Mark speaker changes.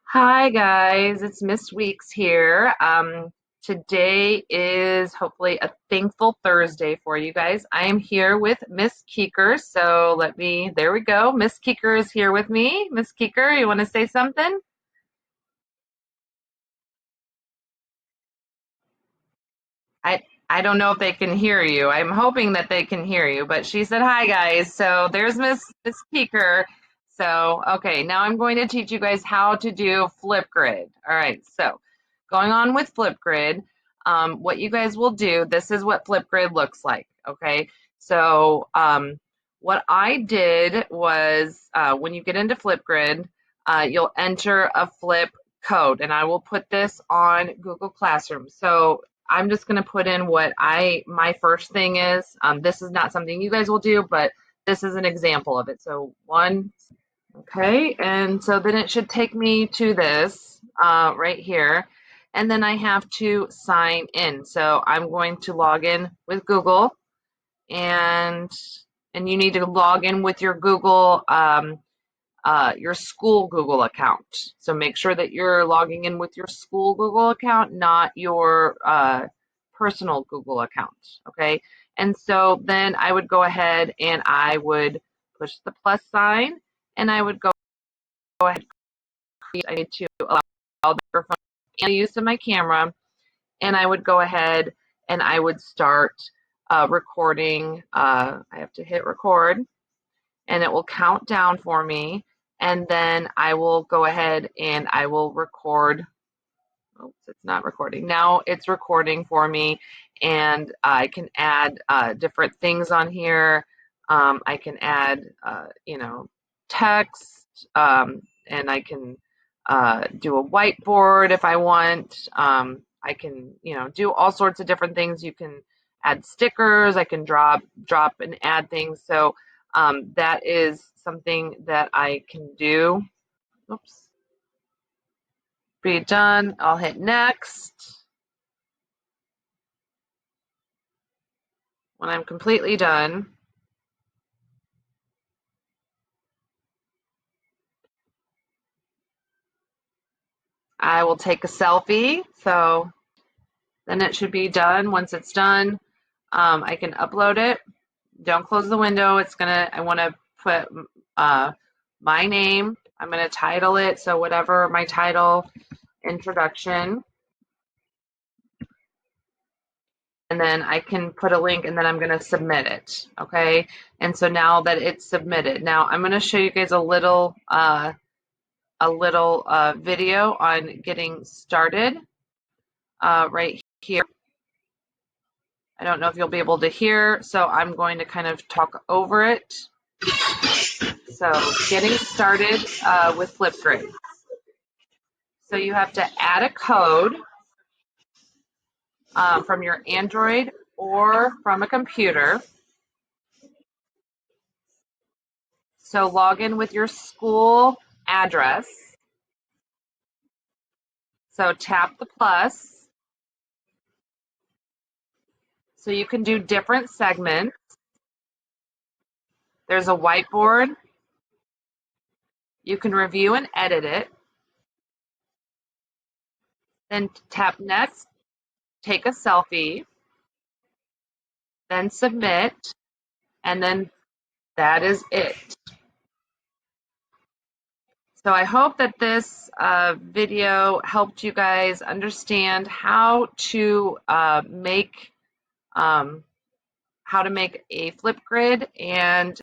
Speaker 1: Hi guys, it's Miss Weeks here. Today is hopefully a thankful Thursday for you guys. I am here with Miss Keeker, so there we go. Miss Keeker is here with me. Miss Keeker, you want to say something? I I don't know if they can hear you. I'm hoping that they can hear you, but she said hi guys. So there's Miss Keeker. So okay, now I'm going to teach you guys how to do Flipgrid. All right, so going on with Flipgrid, what you guys will do, this is what Flipgrid looks like. Okay, so what I did was when you get into Flipgrid, you'll enter a flip code, and I will put this on Google Classroom. So I'm just going to put in what my first thing is. This is not something you guys will do, but this is an example of it. So one, okay, and so then it should take me to this right here, and then I have to sign in. So I'm going to log in with Google, and you need to log in with your school Google account. So make sure that you're logging in with your school Google account, not your personal Google account. Okay. And so then I would go ahead and I would push the plus sign, and I would go ahead. I need to allow the microphone and the use of my camera, and I would go ahead and I would start recording. I have to hit record, and it will count down for me, and then I will go ahead and I will record. Oops, it's not recording. Now it's recording for me, and I can add different things on here. I can add, text, and I can do a whiteboard if I want. I can, do all sorts of different things. You can add stickers. I can drop and add things. So that is something that I can do. Oops. Be done. I'll hit next. When I'm completely done, I will take a selfie. So then it should be done. Once it's done, I can upload it. Don't close the window. I want to put uh, my name. I'm going to title it. So whatever my title, introduction, and then I can put a link, and then I'm going to submit it. Okay. And so now that it's submitted, now I'm going to show you guys a little video on getting started right here. I don't know if you'll be able to hear, so I'm going to kind of talk over it. So getting started with Flipgrid. So you have to add a code from your Android or from a computer. So log in with your school address. So tap the plus. So you can do different segments. There's a whiteboard. You can review and edit it. Then tap next, take a selfie, then submit, and then that is it. So I hope that this video helped you guys understand um, how to make a Flipgrid, and